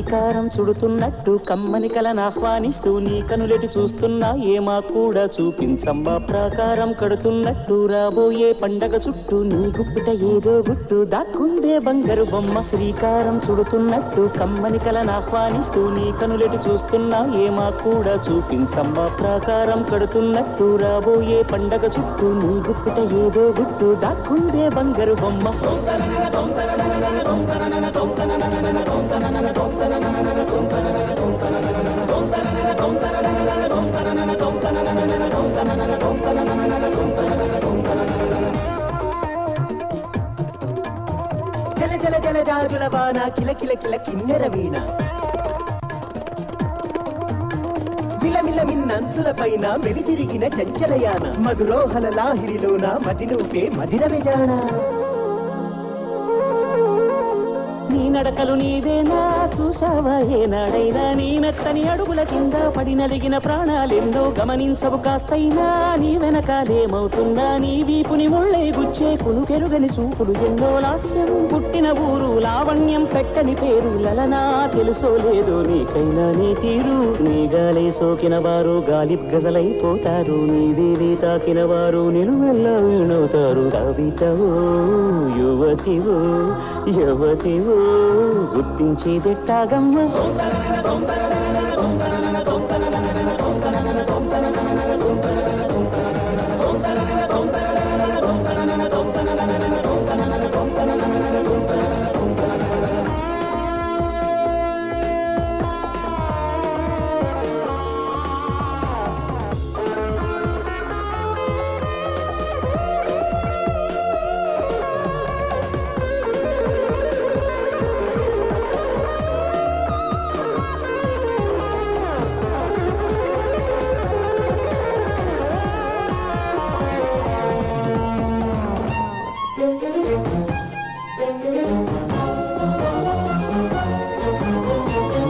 శ్రీకారం చుడుతున్నట్టు కమ్మని కలను ఆహ్వానిస్తూ నీ కనులెటి చూస్తున్నా ఏమా కూడా చూపించమ్మా ప్రాకారం కడుతున్నట్టు రాబోయే పండగ చుట్టూ నీ గుప్పిట ఏదో గుట్టు దాక్కుందే బంగారు బొమ్మ శ్రీకారం చుడుతున్నట్టు కమ్మని కలను ఆహ్వానిస్తూ నీ కనులెటి చూస్తున్నా ఏమా కూడా చూపించమ్మా ప్రాకారం కడుతున్నట్టు రాబోయే పండగ చుట్టూ నీ గుప్పిట ఏదో గుట్టు దాక్కుందే బంగారు బొమ్మ. జల జల జల జాజుల వాన కిల కిల కిల కిన్నెర వీణ మిలమిల మిన్నంచుల పైన మెలితిరిగిన చంచలయాన మధురోహల లాహిరిలోన మదినూపే మదిర విజాణ నీ నడకలు నీవేనా చూసావా ఏనాడైనా నీ మెత్తని అడుగుల కింద పడి నలిగిన ప్రాణాలెన్నో గమనించవు కాస్తైనా నీ వెనకాలేమవుతుందా నీ వీపుని ముళ్ళే గుచ్చే కునుకెరుగని చూపులు ఎన్నో లాస్యం పుట్టిన ఊరు లావణ్యం పెట్టని పేరు లలనా తెలుసో లేదో నీకైనా నీ తీరు నీ గాలి సోకిన వారు గాలి గజలైపోతారు నీ వేలి తాకిన వారు నిలువెల్లా వీణవుతారు కవితవో యువతివో యువతివో గుర్తించేదెట్టాగమ్మ.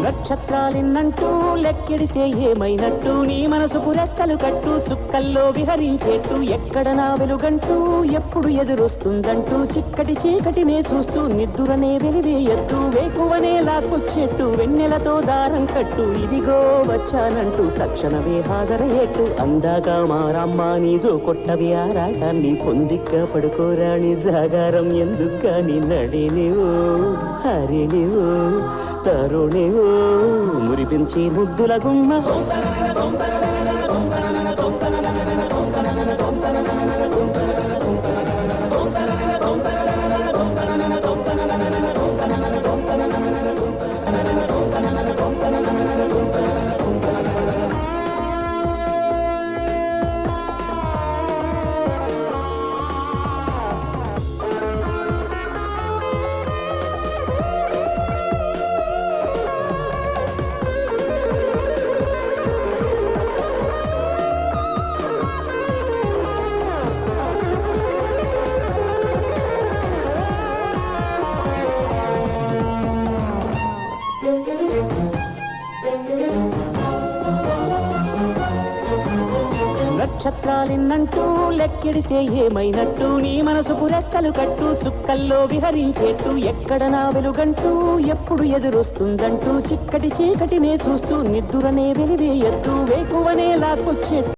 నక్షత్రాలిన్నంటూ లెక్కెడితే ఏమైనట్టు నీ మనసుకు రెక్కలు కట్టు చుక్కల్లో విహరించేట్టు ఎక్కడ నా వెలుగంటూ ఎప్పుడు ఎదురొస్తుందంటూ చిక్కటి చీకటినే చూస్తూ నిద్దురనే వెలివేయద్దు వేకువనే లాక్కొచ్చేట్టు వెన్నెలతో దారం కట్టు ఇదిగో వచ్చానంటూ తక్షణమే హాజరయ్యేట్టు అందాక మారమ్మ నీజో కొట్టవి ఆరాటాన్ని పొందిక్క పడుకోరాని జాగారం ఎందుకు కానీ నడినివో హరినివో తరుణివో మురిపించి ముద్దుల గుమ్మ. నక్షత్రాలిన్నంటూ లెక్కెడితే ఏమైనట్టు నీ మనసుకు రెక్కలు కట్టు చుక్కల్లో విహరించేట్టు ఎక్కడ నా వెలుగంటూ ఎప్పుడు ఎదురొస్తుందంటూ చిక్కటి చీకటినే చూస్తూ నిద్దురనే వెలివేయద్దు వేకువనే లాక్కొచ్చేట్టు